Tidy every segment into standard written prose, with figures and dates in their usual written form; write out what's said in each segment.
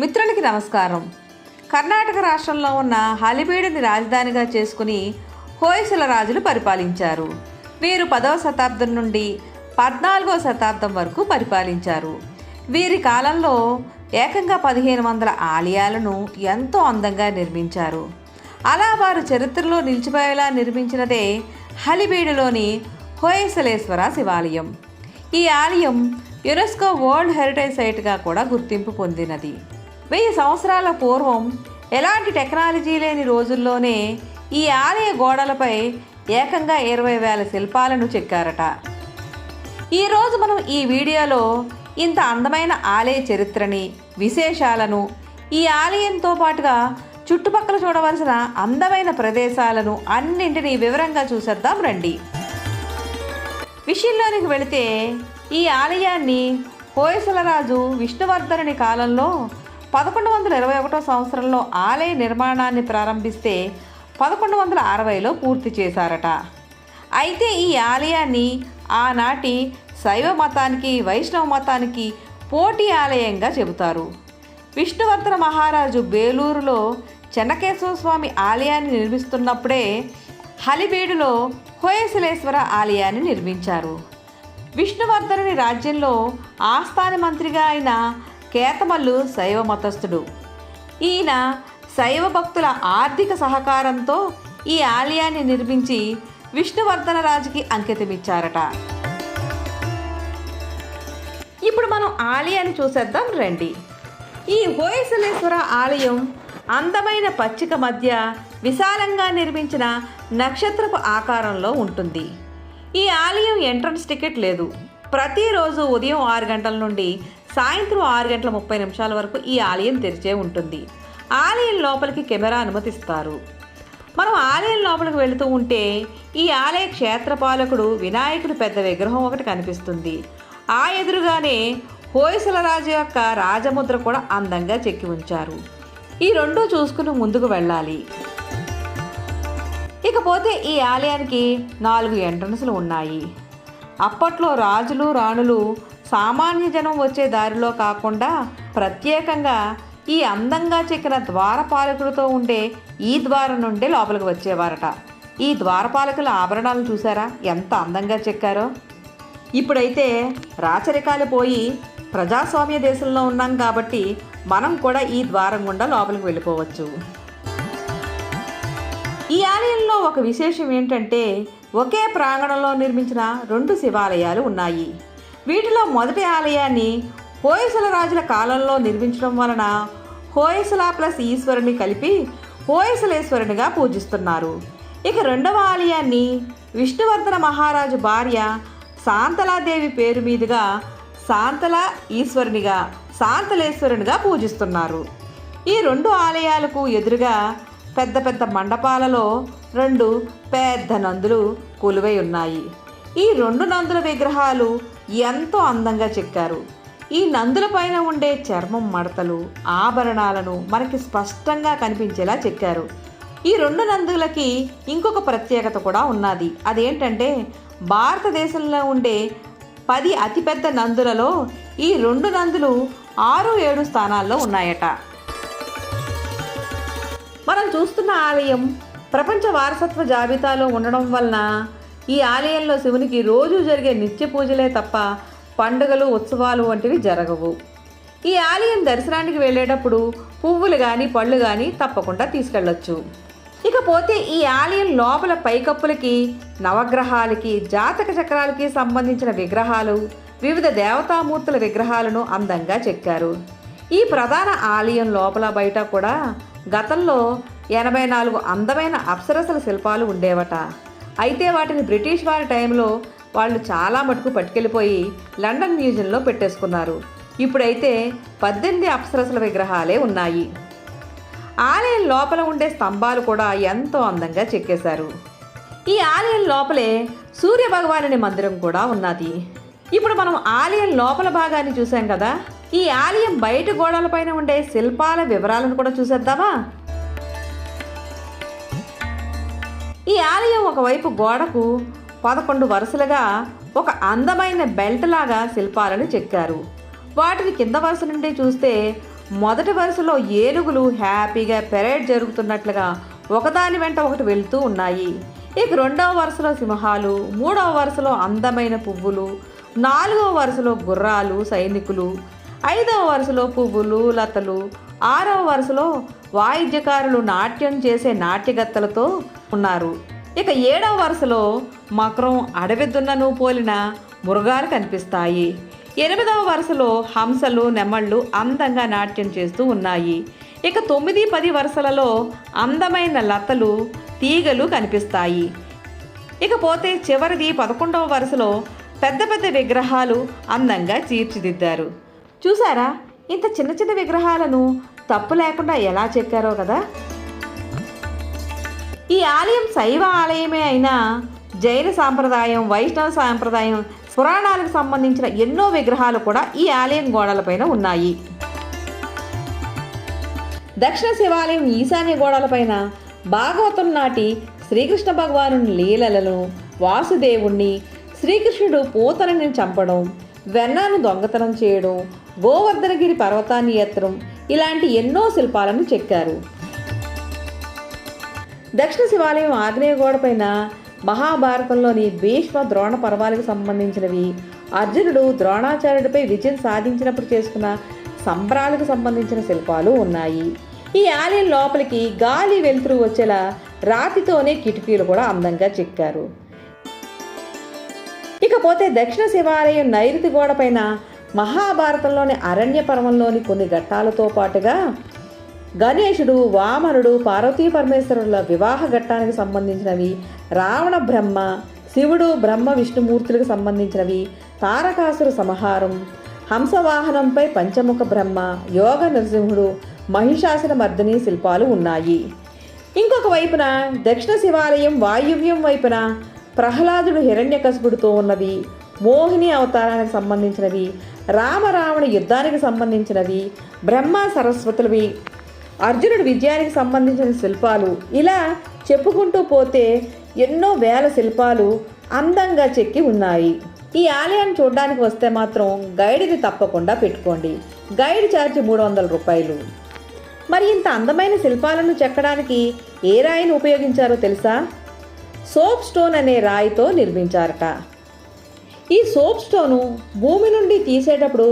మిత్రులకి నమస్కారం. కర్ణాటక రాష్ట్రంలో ఉన్న హలిబీడుని రాజధానిగా చేసుకుని హోయసల రాజులు పరిపాలించారు. వీరు 10వ శతాబ్దం నుండి 14వ శతాబ్దం వరకు పరిపాలించారు. వీరి కాలంలో ఏకంగా 1500 ఆలయాలను ఎంతో అందంగా నిర్మించారు. అలా వారు చరిత్రలో నిలిచిపోయేలా నిర్మించినదే హలిబీడులోని హోయసలేశ్వర శివాలయం. ఈ ఆలయం యునెస్కో వరల్డ్ హెరిటేజ్ సైట్గా కూడా గుర్తింపు పొందినది. 1000 సంవత్సరాల పూర్వం ఎలాంటి టెక్నాలజీ లేని రోజుల్లోనే ఈ ఆలయ గోడలపై ఏకంగా 20,000 శిల్పాలను చెక్కారట. ఈరోజు మనం ఈ వీడియోలో ఇంత అందమైన ఆలయ చరిత్రని, విశేషాలను, ఈ ఆలయంతో పాటుగా చుట్టుపక్కల చూడవలసిన అందమైన ప్రదేశాలను అన్నింటినీ వివరంగా చూసేద్దాం రండి. విషయంలోనికి వెళితే ఈ ఆలయాన్ని హోయసల రాజు విష్ణువర్ధనుని కాలంలో 1121 సంవత్సరంలో ఆలయ నిర్మాణాన్ని ప్రారంభిస్తే 1160లో పూర్తి చేశారట. అయితే ఈ ఆలయాన్ని ఆనాటి శైవ మతానికి, వైష్ణవ మతానికి పోటీ ఆలయంగా చెబుతారు. విష్ణువర్ధన మహారాజు బేలూరులో చెన్నకేశవ స్వామి ఆలయాన్ని నిర్మిస్తున్నప్పుడే హలిబీడులో హోయసలేశ్వర ఆలయాన్ని నిర్మించారు. విష్ణువర్ధనుని రాజ్యంలో ఆస్థాన మంత్రిగా అయిన కేతమల్లు శైవ మతస్థుడు. ఈయన శైవ భక్తుల ఆర్థిక సహకారంతో ఈ ఆలయాన్ని నిర్మించి విష్ణువర్ధన రాజుకి అంకితమిచ్చారట. ఇప్పుడు మనం ఆలయాన్ని చూసేద్దాం రండి. ఈ హోయసలేశ్వర ఆలయం అందమైన పచ్చిక మధ్య విశాలంగా నిర్మించిన నక్షత్రపు ఆకారంలో ఉంటుంది. ఈ ఆలయం ఎంట్రన్స్ టికెట్ లేదు. ప్రతిరోజు ఉదయం 6 గంటల నుండి సాయంత్రం 6:30 వరకు ఈ ఆలయం తెరిచే ఉంటుంది. ఆలయం లోపలికి కెమెరా అనుమతిస్తారు. మనం ఆలయం లోపలికి వెళుతూ ఉంటే ఈ ఆలయ క్షేత్రపాలకుడు వినాయకుడు పెద్ద విగ్రహం ఒకటి కనిపిస్తుంది. ఆ ఎదురుగానే హోయసల రాజు యొక్క రాజముద్ర కూడా అందంగా చెక్కి ఉంచారు. ఈ రెండూ చూసుకుని ముందుకు వెళ్ళాలి. ఇకపోతే ఈ ఆలయానికి 4 ఎంట్రన్స్లు ఉన్నాయి. అప్పట్లో రాజులు, రాణులు సామాన్య జనం వచ్చే దారిలో కాకుండా ప్రత్యేకంగా ఈ అందంగా చెక్కిన ద్వారపాలకులతో ఉండే ఈ ద్వారం నుండి లోపలికి వచ్చేవారట. ఈ ద్వారపాలకుల ఆభరణాలను చూసారా ఎంత అందంగా చెక్కారో. ఇప్పుడైతే రాచరికాలు పోయి ప్రజాస్వామ్య దేశంలో ఉన్నాం కాబట్టి మనం కూడా ఈ ద్వారం గుండా లోపలికి వెళ్ళిపోవచ్చు. ఈ ఆలయంలో ఒక విశేషం ఏంటంటే ఒకే ప్రాంగణంలో నిర్మించిన 2 శివాలయాలు ఉన్నాయి. వీటిలో మొదటి ఆలయాన్ని హోయసల రాజుల కాలంలో నిర్మించడం వలన హోయసల ప్లస్ ఈశ్వరుని కలిపి హోయసలేశ్వరునిగా పూజిస్తున్నారు. ఇక రెండవ ఆలయాన్ని విష్ణువర్ధన మహారాజు భార్య శాంతలాదేవి పేరు మీదుగా శాంతల ఈశ్వరునిగా, శాంతలేశ్వరునిగా పూజిస్తున్నారు. ఈ 2 ఆలయాలకు ఎదురుగా పెద్ద పెద్ద మండపాలలో 2 పెద్ద నందులు కొలువై ఉన్నాయి. ఈ 2 నందుల విగ్రహాలు ఎంతో అందంగా చెక్కారు. ఈ నందుల పైన ఉండే చర్మం మడతలు, ఆభరణాలను మనకి స్పష్టంగా కనిపించేలా చెక్కారు. ఈ 2 నందులకి ఇంకొక ప్రత్యేకత కూడా ఉన్నది. అదేంటంటే భారతదేశంలో ఉండే 10 అతిపెద్ద నందులలో ఈ 2 నందులు 6, 7 స్థానాల్లో ఉన్నాయట. మనం చూస్తున్న ఆలయం ప్రపంచ వారసత్వ జాబితాలో ఉండడం వలన ఈ ఆలయంలో శివునికి రోజు జరిగే నిత్య పూజలే తప్ప పండుగలు, ఉత్సవాలు వంటివి జరగవు. ఈ ఆలయం దర్శనానికి వెళ్ళేటప్పుడు పువ్వులు కానీ, పళ్ళు కానీ తప్పకుండా తీసుకెళ్ళొచ్చు. ఇకపోతే ఈ ఆలయం లోపల పైకప్పులకి నవగ్రహాలకి, జాతక చక్రాలకి సంబంధించిన విగ్రహాలు, వివిధ దేవతామూర్తుల విగ్రహాలను అందంగా చెక్కారు. ఈ ప్రధాన ఆలయం లోపల బయట కూడా గతంలో 84 అందమైన అప్సరసల శిల్పాలు ఉండేవట. అయితే వాటిని బ్రిటిష్ వారి టైంలో వాళ్ళు చాలా మటుకు పట్టుకెళ్ళిపోయి లండన్ మ్యూజియంలో పెట్టేసుకున్నారు. ఇప్పుడైతే 18 అప్సరసల విగ్రహాలే ఉన్నాయి. ఆలయం లోపల ఉండే స్తంభాలు కూడా ఎంతో అందంగా చెక్కేశారు. ఈ ఆలయం లోపలే సూర్య భగవానుని మందిరం కూడా ఉన్నది. ఇప్పుడు మనం ఆలయం లోపల భాగాన్ని చూసాం కదా, ఈ ఆలయం బయట గోడలపైన ఉండే శిల్పాల వివరాలను కూడా చూసేద్దామా? ఈ ఆలయం ఒకవైపు గోడకు 11 వరుసలుగా ఒక అందమైన బెల్ట్ లాగా శిల్పాలను చెక్కారు. వాటిని కింద వరుస నుండి చూస్తే మొదటి వరుసలో ఏనుగులు హ్యాపీగా పెరేడ్ జరుగుతున్నట్లుగా ఒకదాని వెంట ఒకటి వెళ్తూ ఉన్నాయి. ఇక రెండవ వరుసలో సింహాలు, మూడవ వరుసలో అందమైన పువ్వులు, నాలుగవ వరుసలో గుర్రాలు సైనికులు, ఐదవ వరుసలో పువ్వులు లతలు, ఆరవ వరుసలో వాయిద్యకారులు నాట్యం చేసే నాట్యగత్తలతో ఉన్నారు. ఇక ఏడవ వరుసలో మకరం అడవి దున్నను పోలిన మృగాలు కనిపిస్తాయి. ఎనిమిదవ వరుసలో హంసలు నెమళ్ళు అందంగా నాట్యం చేస్తూ ఉన్నాయి. ఇక 9, 10 వరుసలలో అందమైన లతలు తీగలు కనిపిస్తాయి. ఇకపోతే చివరిది 11వ వరుసలో పెద్ద పెద్ద విగ్రహాలు అందంగా తీర్చిదిద్దారు. చూసారా, ఇంత చిన్న చిన్న విగ్రహాలను తప్పు లేకుండా ఎలా చెక్కారో కదా. ఈ ఆలయం శైవ ఆలయమే అయినా జైన సాంప్రదాయం, వైష్ణవ సాంప్రదాయం, పురాణాలకు సంబంధించిన ఎన్నో విగ్రహాలు కూడా ఈ ఆలయం గోడలపైన ఉన్నాయి. దక్షిణ శివాలయం ఈశాన్య గోడలపైన భాగవతం నాటి శ్రీకృష్ణ భగవాను లీలలను, వాసుదేవుణ్ణి, శ్రీకృష్ణుడు పూతనని చంపడం, వెన్నను దొంగతనం చేయడం, గోవర్ధనగిరి పర్వతాన్ని ఎత్తడం ఇలాంటి ఎన్నో శిల్పాలను చెక్కారు. దక్షిణ శివాలయం ఆగ్నేయ గోడపైన మహాభారతంలోని భీష్మ ద్రోణ పర్వాలకు సంబంధించినవి, అర్జునుడు ద్రోణాచార్యుడిపై విజయం సాధించినప్పుడు చేసుకున్న సంబరాలకు సంబంధించిన శిల్పాలు ఉన్నాయి. ఈ ఆలయం లోపలికి గాలి వెలుతురు వచ్చేలా రాతితోనే కిటికీలు కూడా అందంగా చెక్కారు. ఇకపోతే దక్షిణ శివాలయం నైరుతి గోడపైన మహాభారతంలోని అరణ్య పర్వంలోని కొన్ని ఘట్టాలతో పాటుగా గణేశుడు, వామనుడు, పార్వతీ పరమేశ్వరుల వివాహ ఘట్టానికి సంబంధించినవి, రావణ బ్రహ్మ, శివుడు బ్రహ్మ విష్ణుమూర్తులకు సంబంధించినవి, తారకాసుర సంహారం, హంసవాహనంపై పంచముఖ బ్రహ్మ, యోగ నరసింహుడు, మహిషాసుర మర్దిని శిల్పాలు ఉన్నాయి. ఇంకొక వైపున దక్షిణ శివాలయం వాయువ్యం వైపున ప్రహ్లాదుడు హిరణ్యకశిపుడితో ఉన్నవి, మోహిని అవతారానికి సంబంధించినవి, రామరావణ యుద్ధానికి సంబంధించినవి, బ్రహ్మ సరస్వతులవి, అర్జునుడి విజయానికి సంబంధించిన శిల్పాలు, ఇలా చెప్పుకుంటూ పోతే ఎన్నో వేల శిల్పాలు అందంగా చెక్కి ఉన్నాయి. ఈ ఆలయాన్ని చూడడానికి వస్తే మాత్రం గైడ్ని తప్పకుండా పెట్టుకోండి. గైడ్ ఛార్జ్ 300 రూపాయలు. మరి ఇంత అందమైన శిల్పాలను చెక్కడానికి ఏ రాయిని ఉపయోగించారో తెలుసా? సోప్ స్టోన్ అనే రాయితో నిర్మించారట. ఈ సోప్ స్టోను భూమి నుండి తీసేటప్పుడు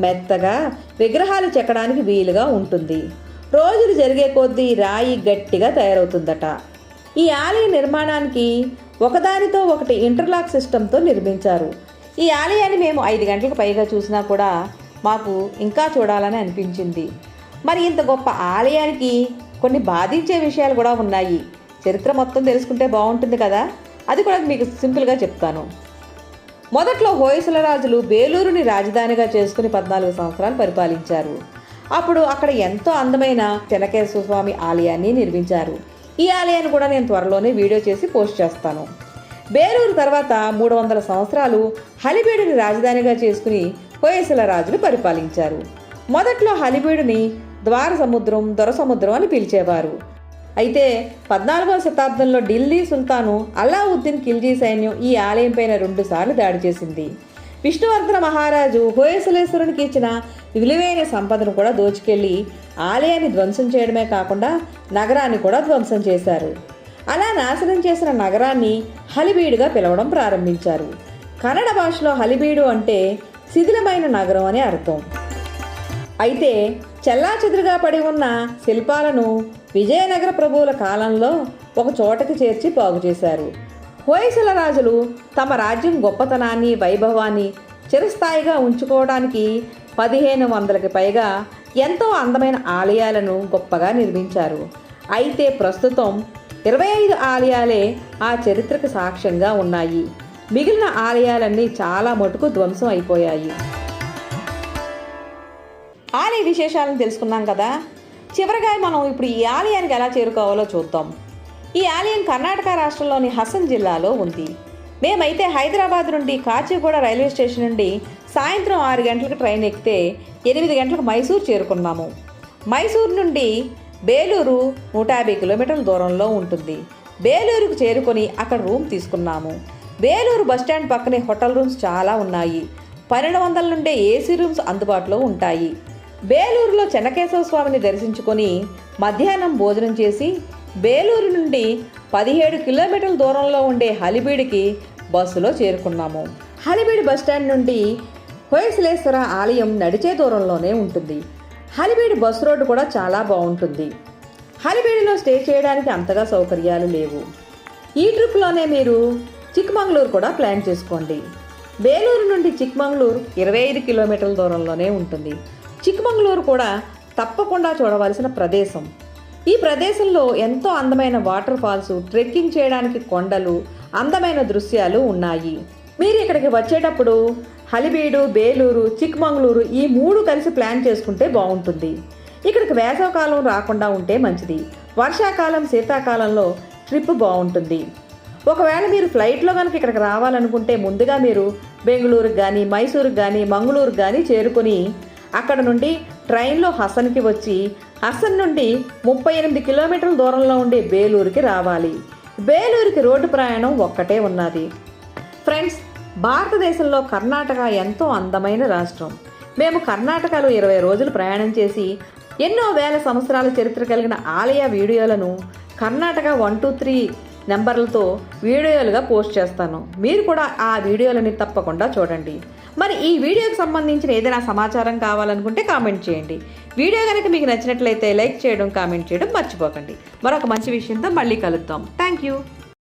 మెత్తగా విగ్రహాలు చెక్కడానికి వీలుగా ఉంటుంది. రోజులు జరిగే కొద్దీ రాయి గట్టిగా తయారవుతుందట. ఈ ఆలయ నిర్మాణానికి ఒకదానితో ఒకటి ఇంటర్లాక్ సిస్టంతో నిర్మించారు. ఈ ఆలయాన్ని మేము 5 గంటలకు పైగా చూసినా కూడా మాకు ఇంకా చూడాలని అనిపించింది. మరి ఇంత గొప్ప ఆలయానికి కొన్ని బాధించే విషయాలు కూడా ఉన్నాయి. చరిత్ర మొత్తం తెలుసుకుంటే బాగుంటుంది కదా, అది కూడా మీకు సింపుల్గా చెప్తాను. మొదట్లో హోయసల రాజులు బేలూరుని రాజధానిగా చేసుకుని 14 సంవత్సరాలు పరిపాలించారు. అప్పుడు అక్కడ ఎంతో అందమైన చెన్నకేశ్వర స్వామి ఆలయాన్ని నిర్మించారు. ఈ ఆలయాన్ని కూడా నేను త్వరలోనే వీడియో చేసి పోస్ట్ చేస్తాను. బేలూరు తర్వాత 300 సంవత్సరాలు హలిబీడుని రాజధానిగా చేసుకుని హోయసల రాజులు పరిపాలించారు. మొదట్లో హలిబీడుని ద్వార సముద్రం, దొర సముద్రం అని పిలిచేవారు. అయితే 14వ శతాబ్దంలో ఢిల్లీ సుల్తాను అలావుద్దీన్ ఖిల్జీ సైన్యం ఈ ఆలయం పైన 2 సార్లు దాడి చేసింది. విష్ణువర్ధన మహారాజు హోయసలేశ్వరునికి ఇచ్చిన విలువైన సంపదను కూడా దోచుకెళ్లి ఆలయాన్ని ధ్వంసం చేయడమే కాకుండా నగరాన్ని కూడా ధ్వంసం చేశారు. అలా నాశనం చేసిన నగరాన్ని హలిబీడుగా పిలవడం ప్రారంభించారు. కన్నడ భాషలో హలిబీడు అంటే శిథిలమైన నగరం అని అర్థం. అయితే చెల్లాచెదురుగా పడి ఉన్న శిల్పాలను విజయనగర ప్రభువుల కాలంలో ఒక చోటకి చేర్చి బాగు చేశారు. హోయసల రాజులు తమ రాజ్యం గొప్పతనాన్ని, వైభవాన్ని చిరస్థాయిగా ఉంచుకోవడానికి 1500కి పైగా ఎంతో అందమైన ఆలయాలను గొప్పగా నిర్మించారు. అయితే ప్రస్తుతం 25 ఆలయాలే ఆ చరిత్రకు సాక్ష్యంగా ఉన్నాయి. మిగిలిన ఆలయాలన్నీ చాలా మటుకు ధ్వంసం అయిపోయాయి. ఆలయ విశేషాలను తెలుసుకున్నాం కదా. చివరగా మనం ఇప్పుడు ఈ ఆలయానికి ఎలా చేరుకోవాలో చూద్దాం. ఈ ఆలయం కర్ణాటక రాష్ట్రంలోని హసన్ జిల్లాలో ఉంది. మేమైతే హైదరాబాద్ నుండి కాచిగూడ రైల్వే స్టేషన్ నుండి సాయంత్రం 6 గంటలకు ట్రైన్ ఎక్కితే 8 గంటలకు మైసూర్ చేరుకున్నాము. మైసూర్ నుండి బేలూరు 150 కిలోమీటర్ల దూరంలో ఉంటుంది. బేలూరుకు చేరుకొని అక్కడ రూమ్ తీసుకున్నాము. బేలూరు బస్టాండ్ పక్కనే హోటల్ రూమ్స్ చాలా ఉన్నాయి. 1200 నుండే ఏసీ రూమ్స్ అందుబాటులో ఉంటాయి. బేలూరులో చెన్నకేశవ స్వామిని దర్శించుకొని మధ్యాహ్నం భోజనం చేసి బేలూరు నుండి 17 కిలోమీటర్ల దూరంలో ఉండే హలిబీడికి బస్సులో చేరుకున్నాము. హలిబీడి బస్టాండ్ నుండి హొయసలేశ్వర ఆలయం నడిచే దూరంలోనే ఉంటుంది. హలిబీడి బస్సు రోడ్డు కూడా చాలా బాగుంటుంది. హలిబీడిలో స్టే చేయడానికి అంతగా సౌకర్యాలు లేవు. ఈ ట్రిప్లోనే మీరు చిక్మంగళూరు కూడా ప్లాన్ చేసుకోండి. బేలూరు నుండి చిక్మంగళూరు 25 కిలోమీటర్ల దూరంలోనే ఉంటుంది. చిక్మంగళూరు కూడా తప్పకుండా చూడవలసిన ప్రదేశం. ఈ ప్రదేశంలో ఎంతో అందమైన వాటర్ ఫాల్స్, ట్రెక్కింగ్ చేయడానికి కొండలు, అందమైన దృశ్యాలు ఉన్నాయి. మీరు ఇక్కడికి వచ్చేటప్పుడు హలిబీడు, బేలూరు, చిక్మంగళూరు ఈ 3 కలిసి ప్లాన్ చేసుకుంటే బాగుంటుంది. ఇక్కడికి వేసవకాలం రాకుండా ఉంటే మంచిది. వర్షాకాలం, శీతాకాలంలో ట్రిప్ బాగుంటుంది. ఒకవేళ మీరు ఫ్లైట్లో కనుక ఇక్కడికి రావాలనుకుంటే ముందుగా మీరు బెంగళూరుకి కానీ, మైసూరుకి కానీ, మంగళూరుకి కానీ చేరుకొని అక్కడ నుండి ట్రైన్లో హసన్కి వచ్చి హసన్ నుండి 38 కిలోమీటర్ల దూరంలో ఉండే బేలూరుకి రావాలి. బేలూరుకి రోడ్డు ప్రయాణం ఒక్కటే ఉన్నది. ఫ్రెండ్స్, భారతదేశంలో కర్ణాటక ఎంతో అందమైన రాష్ట్రం. మేము కర్ణాటకలో 20 రోజులు ప్రయాణం చేసి ఎన్నో వేల సంవత్సరాల చరిత్ర కలిగిన ఆలయ వీడియోలను కర్ణాటక 1, 2, 3 నెంబర్లతో వీడియోలుగా పోస్ట్ చేస్తాను. మీరు కూడా ఆ వీడియోలని తప్పకుండా చూడండి. మరి ఈ వీడియోకి సంబంధించిన ఏదైనా సమాచారం కావాలనుకుంటే కామెంట్ చేయండి. వీడియో కనుక మీకు నచ్చినట్లయితే లైక్ చేయడం, కామెంట్ చేయడం మర్చిపోకండి. మరొక మంచి విషయంతో మళ్ళీ కలుద్దాం. Thank you.